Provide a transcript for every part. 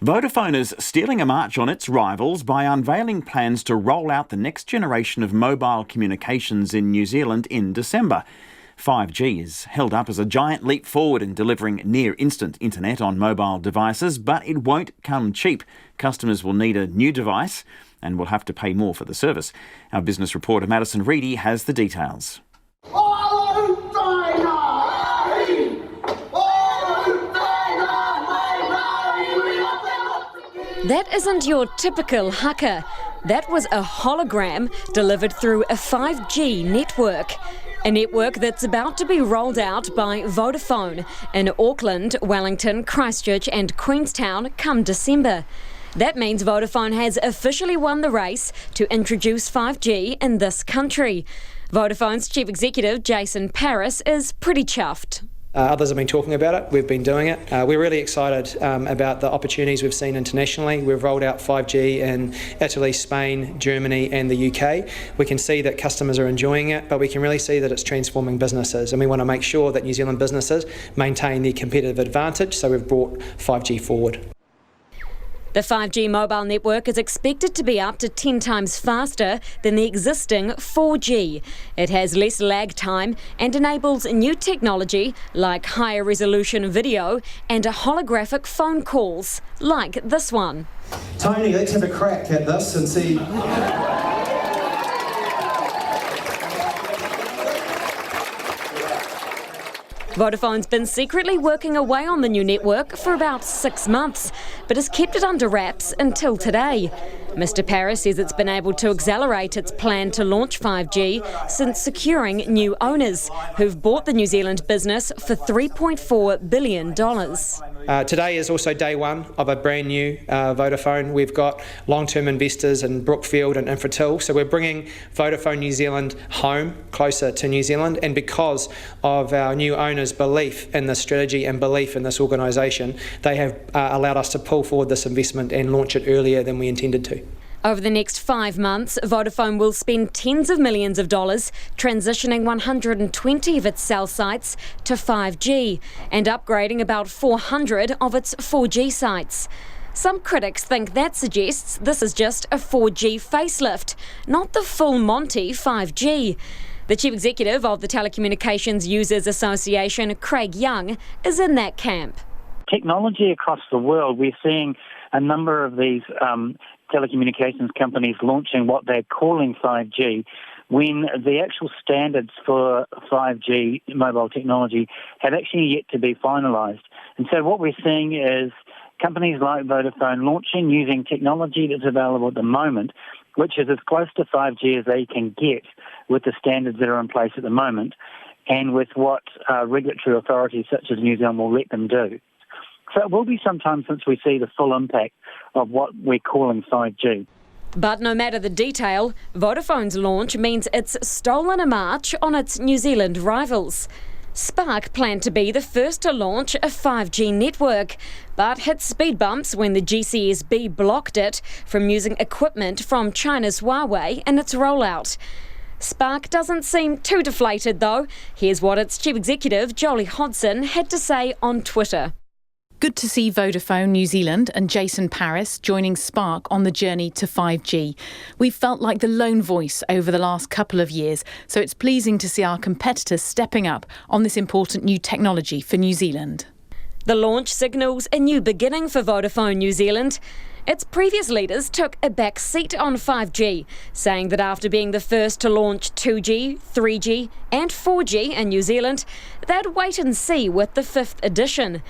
Vodafone is stealing a march on its rivals by unveiling plans to roll out the next generation of mobile communications in New Zealand in December. 5G is held up as a giant leap forward in delivering near-instant internet on mobile devices, but it won't come cheap. Customers will need a new device and will have to pay more for the service. Our business reporter Madison Reedy has the details. That isn't your typical haka. That was a hologram delivered through a 5G network. A network that's about to be rolled out by Vodafone in Auckland, Wellington, Christchurch and Queenstown come December. That means Vodafone has officially won the race to introduce 5G in this country. Vodafone's chief executive, Jason Paris, is pretty chuffed. Others have been talking about it, we've been doing it. We're really excited about the opportunities we've seen internationally. We've rolled out 5G in Italy, Spain, Germany and the UK. We can see that customers are enjoying it, but we can really see that it's transforming businesses, and we want to make sure that New Zealand businesses maintain their competitive advantage, so we've brought 5G forward. The 5G mobile network is expected to be up to 10 times faster than the existing 4G. It has less lag time and enables new technology like higher resolution video and holographic phone calls, like this one. Tony, let's have a crack at this and see. Vodafone's been secretly working away on the new network for about 6 months, but has kept it under wraps until today. Mr. Paris says it's been able to accelerate its plan to launch 5G since securing new owners, who've bought the New Zealand business for $3.4 billion. Today is also day one of a brand new Vodafone. We've got long-term investors in Brookfield and Infratil, so we're bringing Vodafone New Zealand home, closer to New Zealand, and because of our new owners' belief in this strategy and belief in this organisation, they have allowed us to pull forward this investment and launch it earlier than we intended to. Over the next 5 months, Vodafone will spend tens of millions of dollars transitioning 120 of its cell sites to 5G and upgrading about 400 of its 4G sites. Some critics think that suggests this is just a 4G facelift, not the full Monty 5G. The chief executive of the Telecommunications Users Association, Craig Young, is in that camp. Technology across the world, we're seeing a number of these telecommunications companies launching what they're calling 5G when the actual standards for 5G mobile technology have actually yet to be finalised. And so what we're seeing is companies like Vodafone launching using technology that's available at the moment, which is as close to 5G as they can get with the standards that are in place at the moment and with what regulatory authorities such as New Zealand will let them do. So it will be some time since we see the full impact of what we're calling 5G. But no matter the detail, Vodafone's launch means it's stolen a march on its New Zealand rivals. Spark planned to be the first to launch a 5G network, but hit speed bumps when the GCSB blocked it from using equipment from China's Huawei in its rollout. Spark doesn't seem too deflated though. Here's what its chief executive, Jolie Hodson, had to say on Twitter. Good to see Vodafone New Zealand and Jason Paris joining Spark on the journey to 5G. We've felt like the lone voice over the last couple of years, so it's pleasing to see our competitors stepping up on this important new technology for New Zealand. The launch signals a new beginning for Vodafone New Zealand. Its previous leaders took a back seat on 5G, saying that after being the first to launch 2G, 3G and 4G in New Zealand, they'd wait and see with the 5th edition.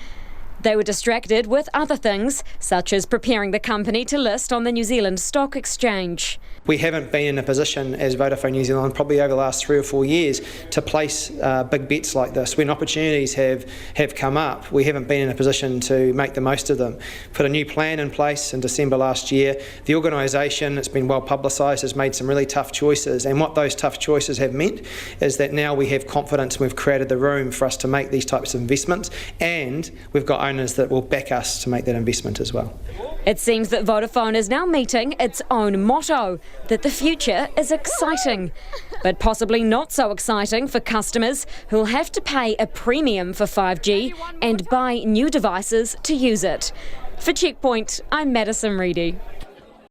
They were distracted with other things, such as preparing the company to list on the New Zealand Stock Exchange. We haven't been in a position as Vodafone New Zealand probably over the last 3 or 4 years to place big bets like this. When opportunities have come up, we haven't been in a position to make the most of them. Put a new plan in place in December last year. The organisation, it's been well publicised, has made some really tough choices, and what those tough choices have meant is that now we have confidence and we've created the room for us to make these types of investments, and we've got owners that will back us to make that investment as well. It seems that Vodafone is now meeting its own motto, that the future is exciting, but possibly not so exciting for customers who'll have to pay a premium for 5G and buy new devices to use it. For Checkpoint, I'm Madison Reedy.